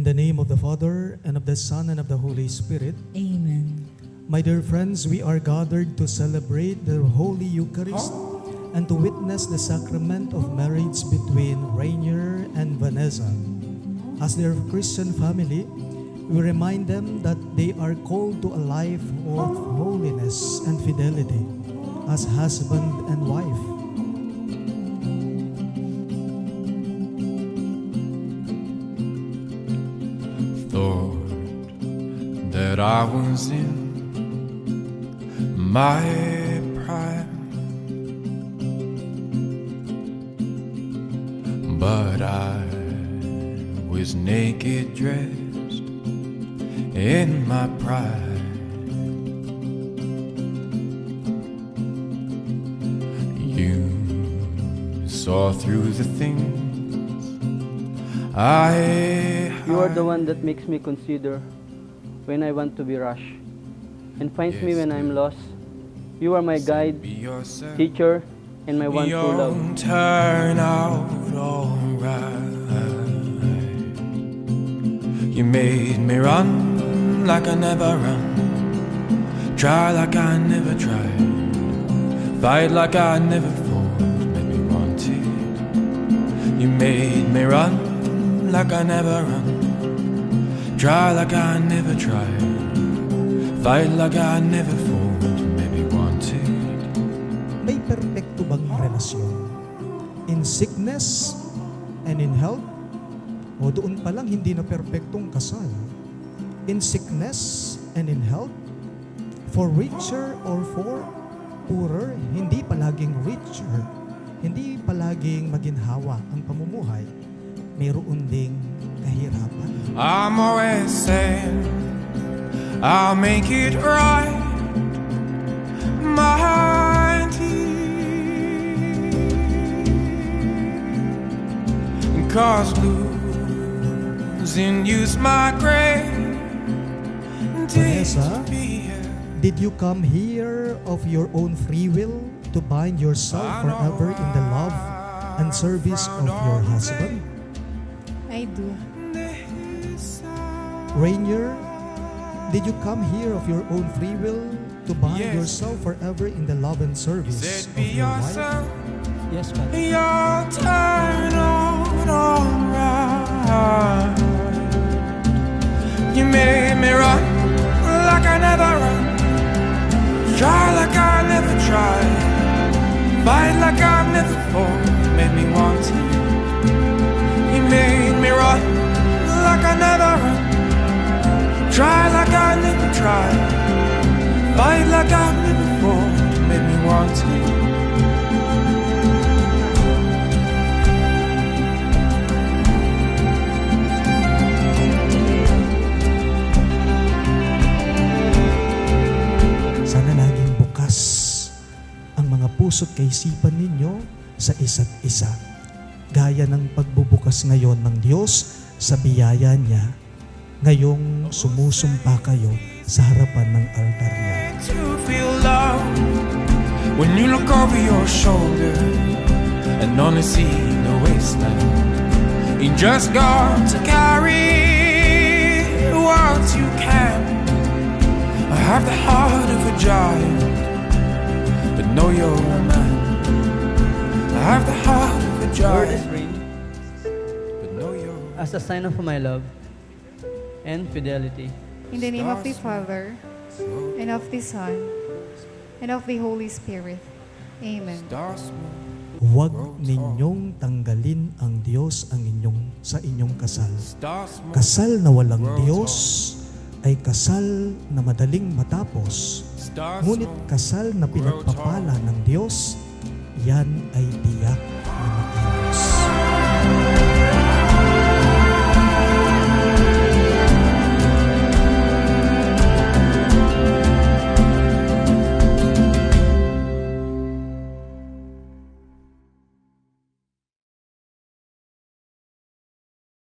In the name of the Father, and of the Son, and of the Holy Spirit. Amen. My dear friends, we are gathered to celebrate the Holy Eucharist and to witness the sacrament of marriage between Rainier and Vanessa. As their Christian family, we remind them that they are called to a life of holiness and fidelity as husband and wife. Thought that I was in my prime, but I was naked, dressed in my pride. You saw through the things You are the one that makes me consider when I want to be rash, and finds me when I'm lost. You are my guide, teacher, and my one true love. Turn out alright. You made me run like I never run, try like I never tried, fight like I never fought, made me want it. You made me run like I never run, try like I never tried, fight like I never fought, maybe wanted. May perpekto bang relasyon? In sickness and in health? O doon pa lang hindi na perpektong kasal? In sickness and in health? For richer or for poorer? Hindi palaging richer. Hindi palaging maginhawa ang pamumuhay. Mayroon ding kahirapan. I'm always saying I'll make it right, my dear, 'cause losing you's my greatest Vanessa, fear. did you come here of your own free will to bind yourself forever in the love and service of your husband? I do. Rainier, did you come here of your own free will to bind Yes. yourself forever in the love and service Said of be your wife? yourself, Yes, Father. you'll turn out alright. You made me run like I never run, try like I never tried, fight like I never fought, made me want it. You made me run like I never run, try like I never tried, fight like I never fought, made me want it. Sana laging bukas ang mga puso't kaisipan ninyo sa isa't isa. Gaya ng pagbubukas ngayon ng Diyos sa biyaya niya, ngayong sumusumpa kayo sa harapan ng altar niya. To feel love when you look over your shoulder and only see the wasteland. You just got to carry what you can. I have the heart of a giant, but know you're a man. I have the heart of a Lord is giant, rain, but know you're as a sign of my love and fidelity. In the name of the Father, and of the Son, and of the Holy Spirit. Amen. stars. Huwag ninyong tanggalin ang Diyos sa inyong kasal. Kasal na walang Diyos ay kasal na madaling matapos. Ngunit kasal na pinagpapala ng Diyos, yan ay